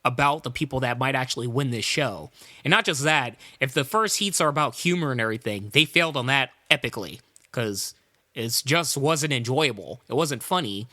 about the people that might actually win this show. And not just that, if the first heats are about humor and everything, they failed on that epically because it just wasn't enjoyable. It wasn't funny.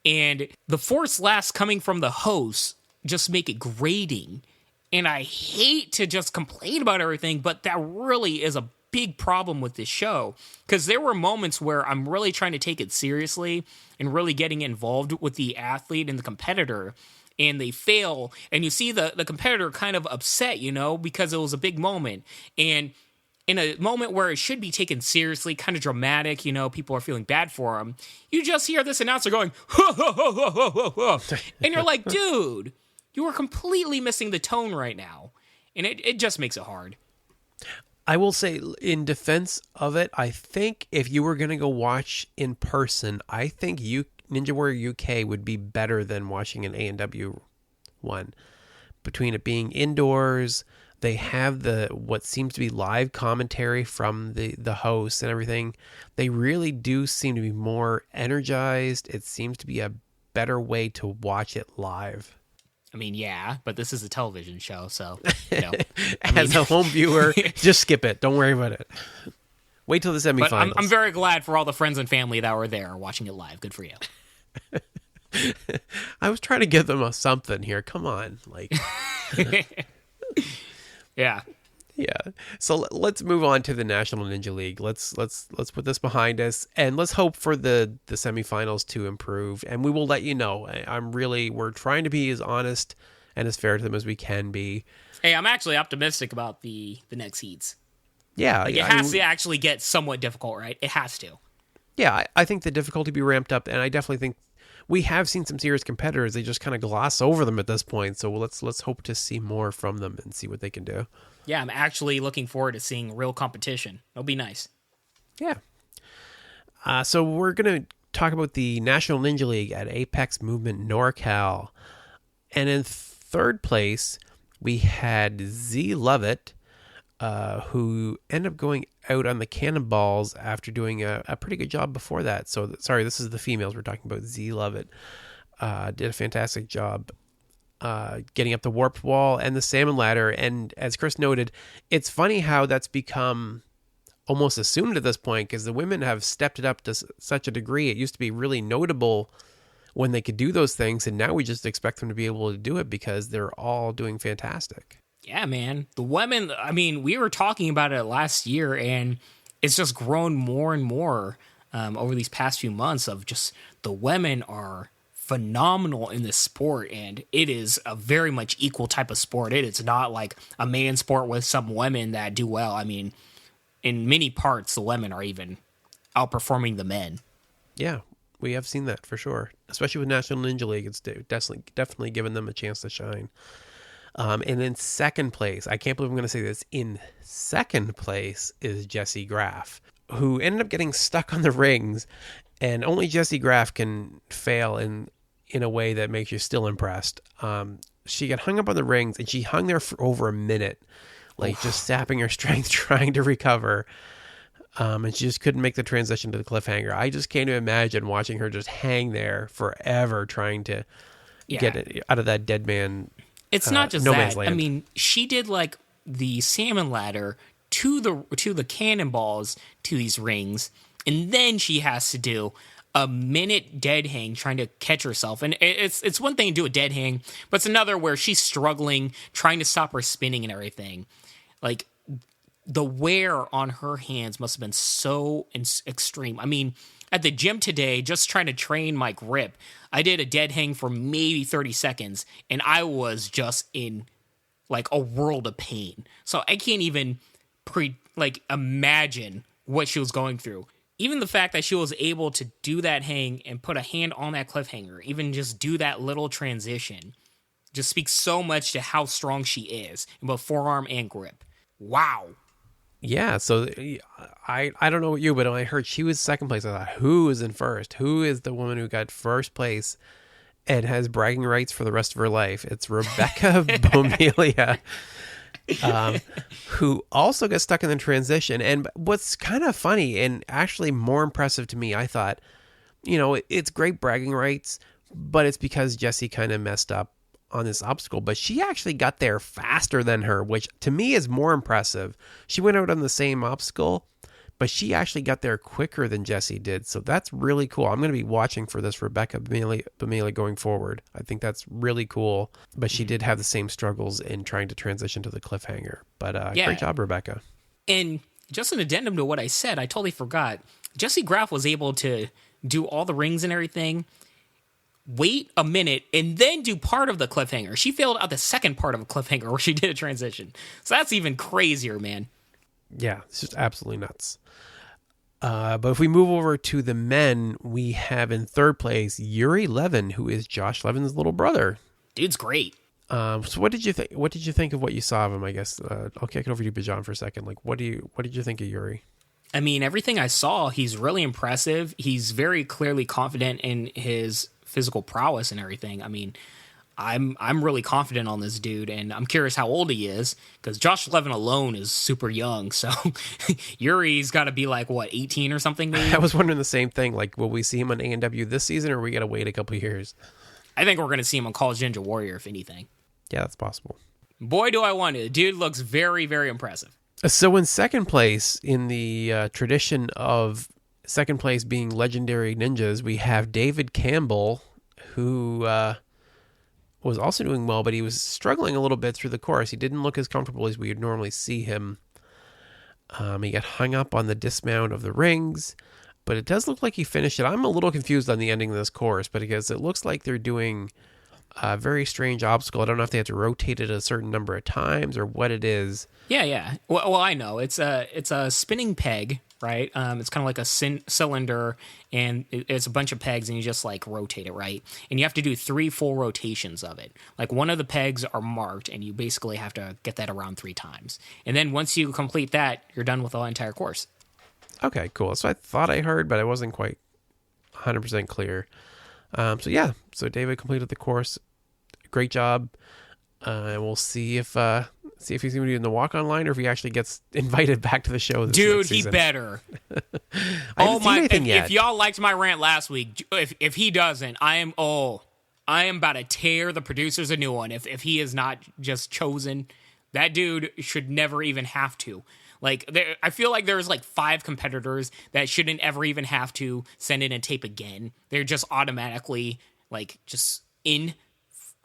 And the forced laughs coming from the hosts just make it grating. And I hate to just complain about everything, but that really is a big problem with this show. Because there were moments where I'm really trying to take it seriously and really getting involved with the athlete and the competitor, and they fail. And you see the competitor kind of upset, because it was a big moment. And in a moment where it should be taken seriously, kind of dramatic, people are feeling bad for him, you just hear this announcer going, ho, ho, ho, ho, ho, ho, ho. And you're like, dude, you are completely missing the tone right now. And it just makes it hard. I will say, in defense of it, I think if you were going to go watch in person, I think Ninja Warrior UK would be better than watching an ANW one. Between it being indoors, they have what seems to be live commentary from the hosts and everything. They really do seem to be more energized. It seems to be a better way to watch it live. I mean, yeah, but this is a television show, so, As a home viewer, just skip it. Don't worry about it. Wait till the semifinals. But I'm very glad for all the friends and family that were there watching it live. Good for you. I was trying to give them something here. Come on. Yeah. Yeah. So let's move on to the National Ninja League. Let's put this behind us, and let's hope for the semifinals to improve. And we will let you know. We're trying to be as honest and as fair to them as we can be. Hey, I'm actually optimistic about the next heats. Yeah. It has to actually get somewhat difficult, right? It has to. Yeah, I think the difficulty be ramped up, and I definitely think we have seen some serious competitors. They just kind of gloss over them at this point. So let's hope to see more from them and see what they can do. Yeah, I'm actually looking forward to seeing real competition. It'll be nice. Yeah. So we're going to talk about the National Ninja League at Apex Movement NorCal. And in third place, we had Z Lovett, who ended up going out on the cannonballs after doing a pretty good job before that. So, sorry, this is the females we're talking about. Z Lovett did a fantastic job getting up the warped wall and the salmon ladder. And as Chris noted, it's funny how that's become almost assumed at this point, because the women have stepped it up to such a degree. It used to be really notable when they could do those things, and now we just expect them to be able to do it because they're all doing fantastic. Yeah, man. The women, I mean, we were talking about it last year, and it's just grown more and more over these past few months of just the women are phenomenal in this sport, and it is a very much equal type of sport. It's not like a man sport with some women that do well. I mean, in many parts, the women are even outperforming the men. Yeah, we have seen that for sure, especially with National Ninja League. It's definitely given them a chance to shine. And in second place, I can't believe I'm going to say this, in second place is Jesse Graff, who ended up getting stuck on the rings And only Jesse Graff can fail in a way that makes you still impressed. She got hung up on the rings, and she hung there for over a minute, like just sapping her strength, trying to recover. And she just couldn't make the transition to the cliffhanger. I just can't even imagine watching her just hang there forever, trying to get it out of that dead man. It's not just no that. man's land. I mean, she did like the salmon ladder to the cannonballs to these rings, and then she has to do a minute dead hang trying to catch herself. And it's one thing to do a dead hang, but it's another where she's struggling, trying to stop her spinning and everything. Like, the wear on her hands must have been so extreme. I mean, at the gym today, just trying to train my grip, I did a dead hang for maybe 30 seconds, and I was just in like a world of pain. So I can't even imagine what she was going through. Even the fact that she was able to do that hang and put a hand on that cliffhanger, even just do that little transition, just speaks so much to how strong she is in both forearm and grip. Wow. Yeah, so I don't know what you, but when I heard she was second place, I thought, who is in first? Who is the woman who got first place and has bragging rights for the rest of her life? It's Rebecca Bomelia, who also got stuck in the transition. And what's kind of funny and actually more impressive to me, I thought, it's great bragging rights, but it's because Jessie kind of messed up on this obstacle, but she actually got there faster than her, which to me is more impressive. She went out on the same obstacle, but she actually got there quicker than Jessie did. So that's really cool. I'm going to be watching for this Rebecca Bomelia going forward. I think that's really cool, but she did have the same struggles in trying to transition to the cliffhanger. But great job, Rebecca. And just an addendum to what I said, I totally forgot. Jessie Graff was able to do all the rings and everything, wait a minute, and then do part of the cliffhanger. She failed out the second part of a cliffhanger where she did a transition. So that's even crazier, man. Yeah, it's just absolutely nuts. But if we move over to the men, we have in third place Yuri Levin, who is Josh Levin's little brother. Dude's great. So what did you think? What did you think of what you saw of him? I guess I'll kick it over to you, Bijan, for a second. Like, what did you think of Yuri? I mean, everything I saw, he's really impressive. He's very clearly confident in his physical prowess and everything. I mean, I'm really confident on this dude, and I'm curious how old he is, because Josh Levin alone is super young. So Yuri's got to be like, what, 18 or something? Maybe? I was wondering the same thing. Like, will we see him on ANW this season, or we got to wait a couple of years? I think we're going to see him on College Ninja Warrior, if anything. Yeah, that's possible. Boy, do I want to. The dude looks very, very impressive. So in second place, in the tradition of second place being legendary ninjas, we have David Campbell, who was also doing well, but he was struggling a little bit through the course. He didn't look as comfortable as we would normally see him. He got hung up on the dismount of the rings, but it does look like he finished it. I'm a little confused on the ending of this course, but because it looks like they're doing a very strange obstacle. I don't know if they have to rotate it a certain number of times or what it is. Yeah. Well, I know. It's a spinning peg, right? It's kind of like a cylinder, and it's a bunch of pegs, and you just like rotate it, right? And you have to do 3 full rotations of it. Like, one of the pegs are marked, and you basically have to get that around 3 times. And then once you complete that, you're done with the entire course. Okay, cool. So I thought I heard, but I wasn't quite 100% clear. So David completed the course. Great job. And we'll see if he's going to be in the walk-on line or if he actually gets invited back to the show this Dude, next he season. better. I haven't seen anything yet. If y'all liked my rant last week, if he doesn't, I am about to tear the producers a new one. If he is not just chosen, that dude should never even have to. Like, I feel like there's like 5 competitors that shouldn't ever even have to send in a tape again. They're just automatically like just in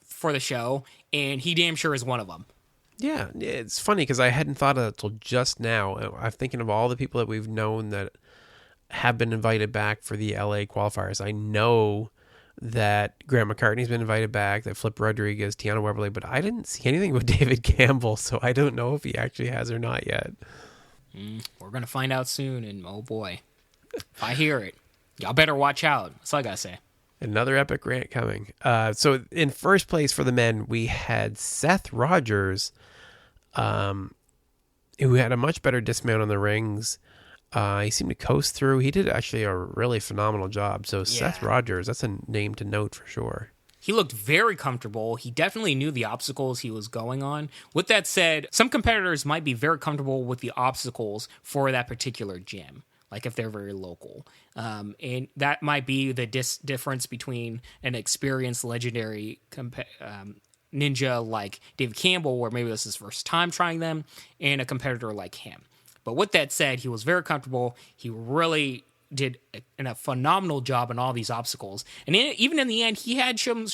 for the show, and he damn sure is one of them. Yeah, it's funny because I hadn't thought of it until just now. I'm thinking of all the people that we've known that have been invited back for the LA qualifiers. I know that Grant McCartney's been invited back, that Flip Rodriguez, Tiana Weberly, but I didn't see anything with David Campbell, so I don't know if he actually has or not yet. We're going to find out soon, and oh boy, if I hear it, y'all better watch out. That's all I got to say. Another epic rant coming. So in first place for the men, we had Seth Rogers, who had a much better dismount on the rings. He seemed to coast through. He did actually a really phenomenal job. So Seth Rogers, that's a name to note for sure. He looked very comfortable. He definitely knew the obstacles he was going on. With that said, some competitors might be very comfortable with the obstacles for that particular gym, like if they're very local. And that might be the difference between an experienced legendary ninja like David Campbell, where maybe this is his first time trying them, and a competitor like him. But with that said, he was very comfortable. He really did a phenomenal job on all these obstacles. And even in the end, he had some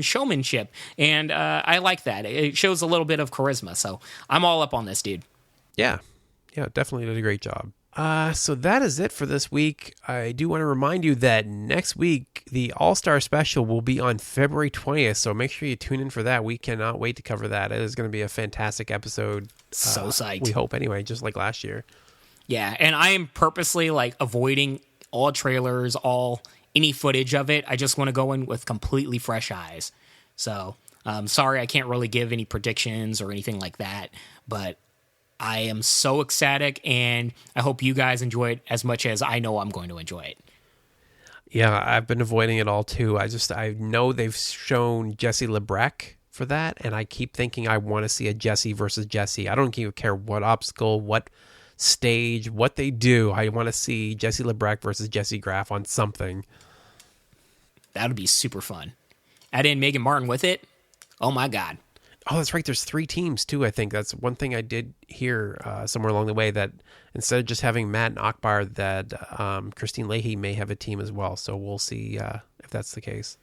showmanship. And I like that. It shows a little bit of charisma. So I'm all up on this, dude. Yeah, definitely did a great job. So that is it for this week. I do want to remind you that next week, the All-Star Special will be on February 20th. So make sure you tune in for that. We cannot wait to cover that. It is going to be a fantastic episode. So psyched. We hope anyway, just like last year. Yeah, and I am purposely avoiding all trailers, any footage of it. I just want to go in with completely fresh eyes. So, sorry I can't really give any predictions or anything like that, but I am so ecstatic, and I hope you guys enjoy it as much as I know I'm going to enjoy it. Yeah, I've been avoiding it all too. I know they've shown Jesse LeBrecq for that, and I keep thinking I want to see a Jesse versus Jesse. I don't even care what obstacle, what stage, what they do. I want to see Jesse LeBrecq versus Jesse Graff on something. That would be super fun. Add in Megan Martin with it. Oh my God. Oh, that's right. There's 3 teams too, I think. That's one thing I did hear somewhere along the way, that instead of just having Matt and Akbar, that Christine Leahy may have a team as well. So we'll see if that's the case.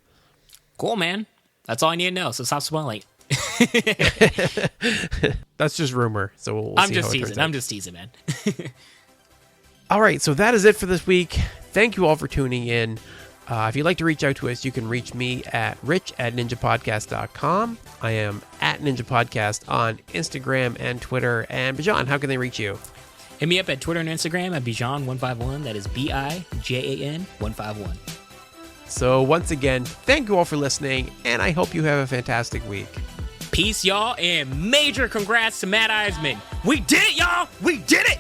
Cool, man. That's all I need to know. So stop spoiling. That's just rumor. So we'll I'm see just how it teasing. turns out. I'm just teasing, man. All right. So that is it for this week. Thank you all for tuning in. If you'd like to reach out to us, you can reach me at rich@ninjapodcast.com. I am at Ninja Podcast on Instagram and Twitter. And Bijan, how can they reach you? Hit me up at Twitter and Instagram at Bijan151. That is BIJAN 151. So once again, thank you all for listening, and I hope you have a fantastic week. Peace, y'all, and major congrats to Matt Eisman. We did it, y'all! We did it!